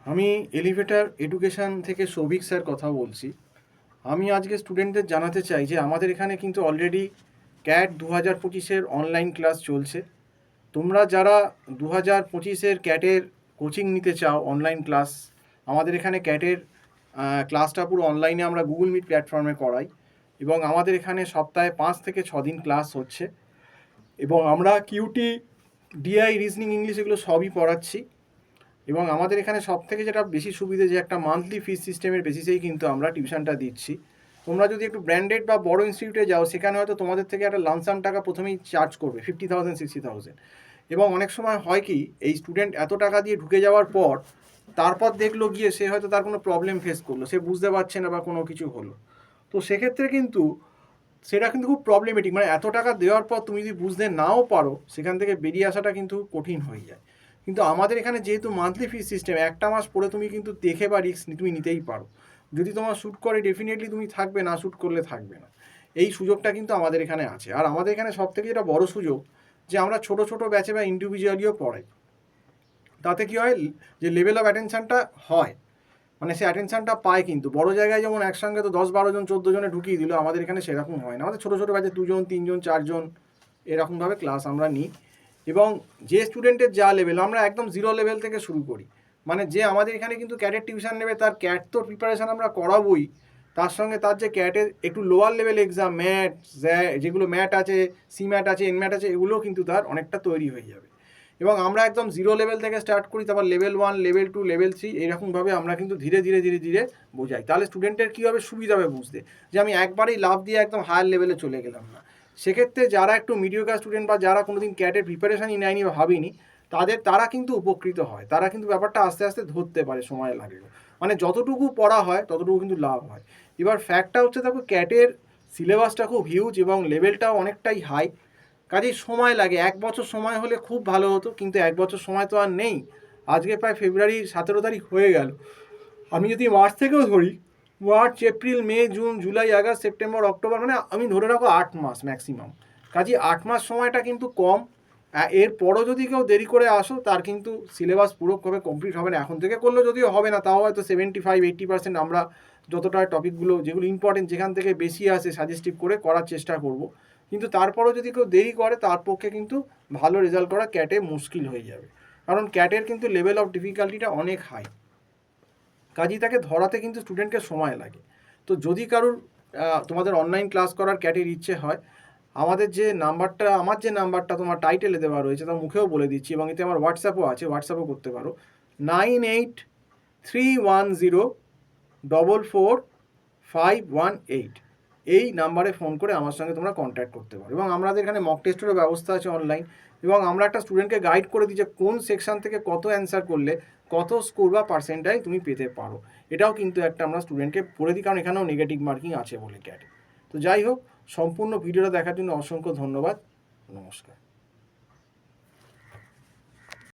আমি elevator education থেকে Souvik sir কথা বলছি। আমি আজকে স্টুডেন্টদের জানাতে চাই যে আমাদের এখানে কিন্তু অলরেডি ক্যাট 2025-এর অনলাইন ক্লাস চলছে। তোমরা যারা 2025-এর ক্যাটের কোচিং নিতে চাও অনলাইন ক্লাস, আমাদের এখানে ক্যাটের ক্লাসটা পুরো অনলাইনে আমরা গুগল মিট প্ল্যাটফর্মে করাই এবং আমাদের এখানে সপ্তাহে 5 থেকে 6 দিন ক্লাস হচ্ছে এবং আমরা কিউটি, ডিআই, রিজনিং, ইংলিশ এগুলো সবই পড়াচ্ছি। এবং আমাদের এখানে সবথেকে যেটা বেশি সুবিধে যে একটা মান্থলি ফিস সিস্টেমের বেসিসেই কিন্তু আমরা টিউশনটা দিচ্ছি। তোমরা যদি একটু ব্র্যান্ডেড বা বড় ইনস্টিটিউটে যাও, সেখানে হয়তো তোমাদের থেকে একটা লামসাম টাকা প্রথমেই চার্জ করবে 50,000 60,000। এবং অনেক সময় হয় কি, এই স্টুডেন্ট এত টাকা দিয়ে ঢুকে যাওয়ার পর তারপর দেখলো গিয়ে সে হয়তো তার কোনো প্রবলেম ফেস করলো, সে বুঝতে পারছে না বা কোনো কিছু হলো। তো সেক্ষেত্রে কিন্তু সেটা কিন্তু খুব প্রবলেমেটিক, মানে এত টাকা দেওয়ার পর তুমি যদি বুঝতে নাও পারো, সেখান থেকে বেরিয়ে আসাটা কিন্তু কঠিন হয়ে যায়। কিন্তু আমাদের এখানে যেহেতু মান্থলি ফিস সিস্টেম, একটা মাস পরে তুমি কিন্তু দেখে বা রিস্ক তুমি নিতেই পারো। যদি তোমার শ্যুট করে ডেফিনেটলি তুমি থাকবে, না শ্যুট করলে থাকবে না। এই সুযোগটা কিন্তু আমাদের এখানে আছে। আর আমাদের এখানে সবথেকে যেটা বড় সুযোগ, যে আমরা ছোট ছোট ব্যাচে বা ইন্ডিভিজুয়ালিও পড়াই। তাতে কি হয়, যে লেভেল অফ অ্যাটেনশানটা হয়, মানে সে অ্যাটেনশানটা পায়। কিন্তু বড় জায়গায় যেমন একসঙ্গে তো 10-12 জন 14 জনে ঢুকিয়ে দিল, আমাদের এখানে সেরকম হয় না। আমাদের ছোটো ছোটো ব্যাচে 2 জন 3 জন 4 জন এরকমভাবে ক্লাস আমরা নিই। এবং যে স্টুডেন্টের যা লেভেল, আমরা একদম জিরো লেভেল থেকে শুরু করি। মানে যে আমাদের এখানে কিন্তু ক্যাটের টিউশন নেবে, তার ক্যাট তো প্রিপারেশান আমরা করাবোই, তার সঙ্গে তার যে ক্যাটের একটু লোয়ার লেভেল এক্সাম, ম্যাট, যেগুলো ম্যাট আছে, সি ম্যাট আছে, এন ম্যাট আছে, এগুলোও কিন্তু তার অনেকটা তৈরি হয়ে যাবে। এবং আমরা একদম জিরো লেভেল থেকে স্টার্ট করি, তারপর লেভেল 1, লেভেল 2, লেভেল 3, এরকমভাবে আমরা কিন্তু ধীরে ধীরে ধীরে ধীরে বোঝাই। তাহলে স্টুডেন্টের কী হবে, সুবিধা হবে বুঝতে, যে আমি একবারেই লাভ দিয়ে একদম হায়ার লেভেলে চলে গেলাম না। সেক্ষেত্রে যারা একটু মিডিওকার স্টুডেন্ট বা যারা কোনোদিন ক্যাটের প্রিপারেশানই নেয়নি বা ভাবেনি, তারা কিন্তু উপকৃত হয়, তারা কিন্তু ব্যাপারটা আস্তে আস্তে ধরতে পারে, সময় লাগে। মানে যতটুকু পড়া হয় ততটুকু কিন্তু লাভ হয়। এবার ফ্যাক্টটা হচ্ছে, দেখো ক্যাটের সিলেবাসটা খুব হিউজ এবং লেভেলটাও অনেকটাই হাই, কাজেই সময় লাগে। 1 বছর সময় হলে খুব ভালো হতো, কিন্তু 1 বছর সময় তো আর নেই। আজকে প্রায় ফেব্রুয়ারির 17 তারিখ হয়ে গেল। আমি যদি মার্চ থেকেও ধরি, March, April, May, June, July, August, September, October, মানে আমি ধরে রাখো 8 মাস ম্যাক্সিমাম। কাজেই 8 মাস সময়টা কিন্তু কম। এরপরও যদি কেউ দেরি করে আসো, তার কিন্তু সিলেবাস পুরোভাবে কমপ্লিট হবে না। এখন থেকে করলেও যদিও হবে না, তাও হয়তো 75-80% আমরা যতটা টপিকগুলো যেগুলো ইম্পর্টেন্ট, যেখান থেকে বেশি আসে, সাজেস্টিভ করে করার চেষ্টা করব। কিন্তু তারপরও যদি কেউ দেরি করে, তার পক্ষে কিন্তু ভালো রেজাল্ট করা ক্যাটে মুশকিল হয়ে যাবে। কারণ ক্যাটের কিন্তু লেভেল অফ ডিফিকাল্টিটা অনেক হাই, কাজেই তাকে ধরাতে কিন্তু স্টুডেন্টকে সময় লাগে। তো যদি কারুর তোমাদের অনলাইন ক্লাস করার ক্যাটের ইচ্ছে হয়, আমার যে নাম্বারটা তোমার টাইটেলে দেওয়া রয়েছে, তার মুখেও বলে দিচ্ছি, এবং এতে আমার হোয়াটসঅ্যাপও আছে, হোয়াটসঅ্যাপও করতে পারো। 9831044518, এই নাম্বারে ফোন করে আমার সঙ্গে তোমরা কন্ট্যাক্ট করতে পারো। এবং আমাদের এখানে মক টেস্টেরও ব্যবস্থা আছে অনলাইন, এবং আমরা একটা স্টুডেন্টকে গাইড করে দিই যে কোন সেকশন থেকে কত অ্যান্সার করলে কত স্কোর বা পার্সেন্টাইজ তুমি পেতে পারো। এটাও কিন্তু একটা আমরা স্টুডেন্টকে বলে দিই, কারণ এখানেও নেগেটিভ মার্কিং আছে বলে ক্যাটে। তো যাই হোক, সম্পূর্ণ ভিডিওটা দেখার জন্য অসংখ্য ধন্যবাদ। নমস্কার।